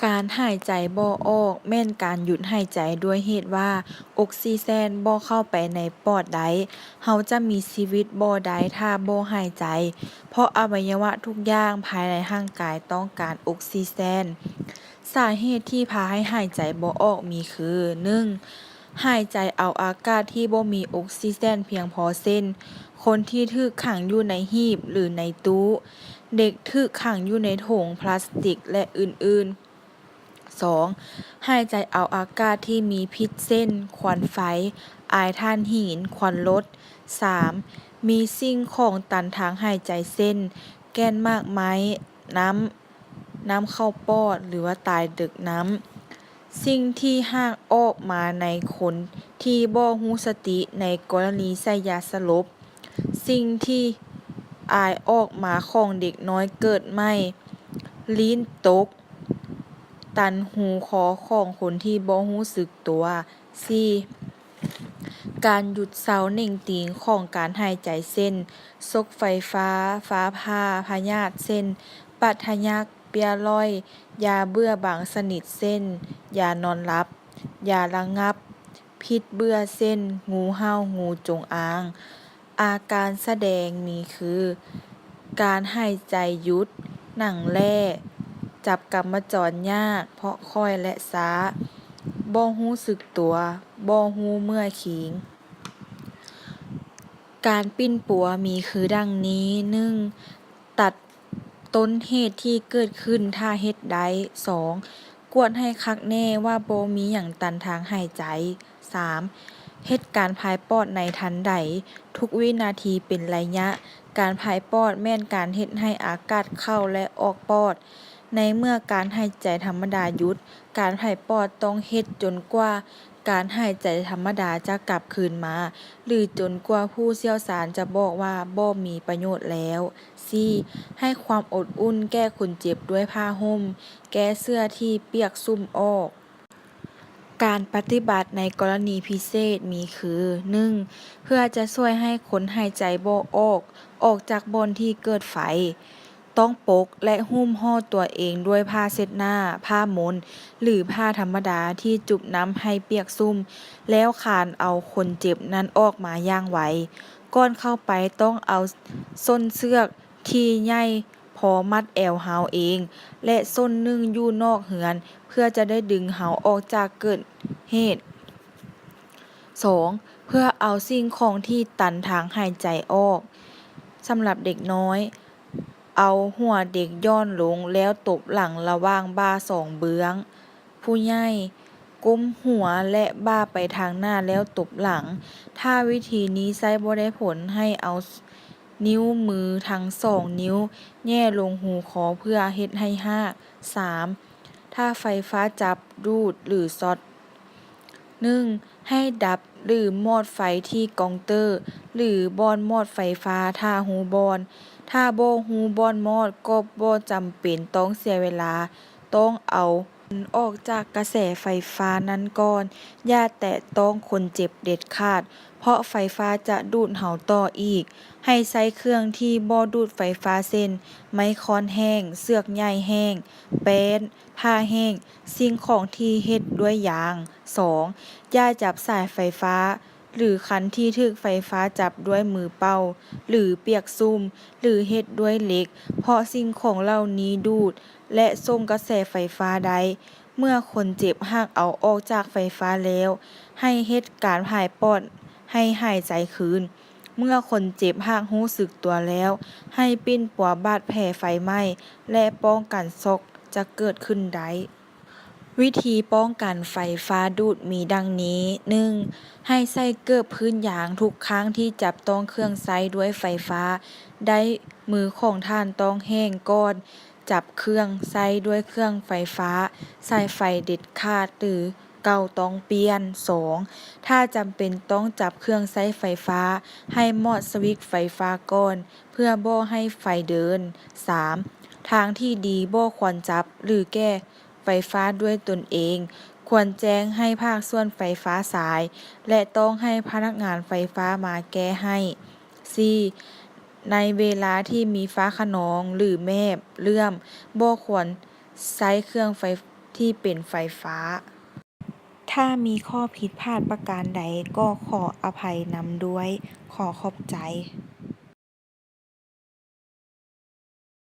การหายใจบ่ออกแม่นการหยุดหายใจด้วยเหตุว่าออกซิเจนบ่เข้าไปในปอดได้เราจะมีชีวิตบ่ได้ถ้าบ่หายใจเพราะอวัยวะทุกอย่างภายในร่างกายต้องการออกซิเจนสาเหตุที่พาให้หายใจบ่ออกมีคือ 1. หายใจเอาอากาศที่บ่มีออกซิเจนเพียงพอเช่นคนที่ถูกขังอยู่ในหีบหรือในตู้เด็กถูกขังอยู่ในถุงพลาสติกและอื่นๆ 2. หายใจเอาอากาศที่มีพิษเช่นควันไฟอายถ่านหินควันรถ 3. มีสิ่งของตันทางหายใจเช่นแก้นมากไม้น้ำเข้าปอดหรือว่าตายดึกน้ำสิ่งที่หากออกมาในคนที่บ่รู้สติในกรณีใส่ยาสลบสิ่งที่อายออกมาของเด็กน้อยเกิดใหม่ลิ้นตกตันหูคอของคนที่บ่รู้สึกตัว 4. การหยุดเซาเน่งติงของการหายใจเช่นซกไฟฟ้าฟ้าผ่าพยาธิเช่นปัทยักเปียร่อยยาเบื่อบางชนิดเช่นยานอนหลับยาระงับพิษเบื่อเช่นงูเห่างูจงอางอาการแสดงมีคือการหายใจหยุดหนังแล่จับกำมะจรยากเพราะค่อยและช้าบ่รู้สึกตัวบ่รู้เมื่อยขิงการปิ้นปัวมีคือดังนี้ 1. ตัดต้นเหตุที่เกิดขึ้นถ้าเฮ็ดได้ 2. กวดให้คักแน่ว่าบ่มีหยังตันทางหายใจ 3. เฮ็ดการพายปอดในทันใดทุกวินาทีเป็นระยะการพายปอดแม่นการเฮ็ดให้อากาศเข้าและออกปอดในเมื่อการหายใจธรรมดาหยุดการพายปอดต้องเฮ็ดจนกว่าการหายใจธรรมดาจะกลับคืนมาหรือจนกว่าผู้เชี่ยวชาญจะบอกว่าบ่มีประโยชน์แล้ว 4. ให้ความอบอุ่นแก่คนเจ็บด้วยผ้าห่มแก้เสื้อที่เปียกชุ่มออกการปฏิบัติในกรณีพิเศษมีคือ 1. เพื่อจะช่วยให้คนหายใจบ่ออกจากบอนที่เกิดไฟต้องปกและหุ้มห่อตัวเองด้วยผ้าเช็ดหน้าผ้ามนหรือผ้าธรรมดาที่จุบน้ำให้เปียกชุ่มแล้วคานเอาคนเจ็บนั้นออกมาอย่างไวก่อนเข้าไปต้องเอาส้นเชือกที่ใหญ่พอมัดแอวเฮาเองและส้นหนึ่งอยู่นอกเหือนเพื่อจะได้ดึงเฮาออกจากเกิดเหตุ 2. เพื่อเอาสิ่งของที่ตันทางหายใจออกสำหรับเด็กน้อยเอาหัวเด็กย้อนลงแล้วตบหลังระหว่างบ่าสองเบื้องผู้ใหญ่ก้มหัวและบ่าไปทางหน้าแล้วตบหลังถ้าวิธีนี้ใช้บ่ได้ผลให้เอานิ้วมือทั้งสองนิ้วแย่ลงหูคอเพื่อเฮ็ดให้ฮาก 3. ถ้าไฟฟ้าจับดูดหรือช็อต 1. ให้ดับหรือมอดไฟที่กองเตอร์หรือบอนมอดไฟฟ้าถ้ารู้บอนถ้าบ่รู้บอนมอดก็บ่จำเป็นต้องเสียเวลาต้องเอาออกจากกระแสไฟฟ้านั้นก่อนอย่าแตะต้องคนเจ็บเด็ดขาดเพราะไฟฟ้าจะดูดเห่าต่ออีกให้ใช้เครื่องที่บ่ดูดไฟฟ้าเช่นไม้ค้อนแห้งเสือกใยแห้งแป้นผ้าแห้งสิ่งของที่เฮ็ดด้วยยาง 2. อย่าจับสายไฟฟ้าหรือคันที่ถูกไฟฟ้าจับด้วยมือเป่าหรือเปียกซุ่มหรือเฮ็ดด้วยเหล็กเพราะสิ่งของเหล่านี้ดูดและส่งกระแสไฟฟ้าได้เมื่อคนเจ็บหากเอาออกจากไฟฟ้าแล้วให้เฮ็ดการผายปอดให้หายใจคืนเมื่อคนเจ็บหากรู้สึกตัวแล้วให้ปิ้นปัวบาดแผลไฟไหม้และป้องกันช็อกจะเกิดขึ้นได้วิธีป้องกันไฟฟ้าดูดมีดังนี้ 1. ให้ใส่เกิบพื้นยางทุกครั้งที่จับต้องเครื่องใช้ด้วยไฟฟ้าได้มือของท่านต้องแห้งก่อนจับเครื่องใช้ด้วยเครื่องไฟฟ้าสายไฟเด็ดขาดหรือเก่าต้องเปลี่ยน 2. ถ้าจำเป็นต้องจับเครื่องใช้ไฟฟ้าให้มอดสวิตช์ไฟฟ้าก่อนเพื่อบ่ให้ไฟเดิน 3. ทางที่ดีบ่ควรจับหรือแก้ไฟฟ้าด้วยตนเองควรแจ้งให้ภาคส่วนไฟฟ้าสายและต้องให้พนักงานไฟฟ้ามาแก้ให้ 4. ในเวลาที่มีฟ้าคะนองหรือแมบเลื่อมบ่ควรใช้เครื่องไฟ ที่เป็นไฟฟ้า ถ้ามีข้อผิดพลาดประการใดก็ขออภัยนำด้วย ขอขอบใจ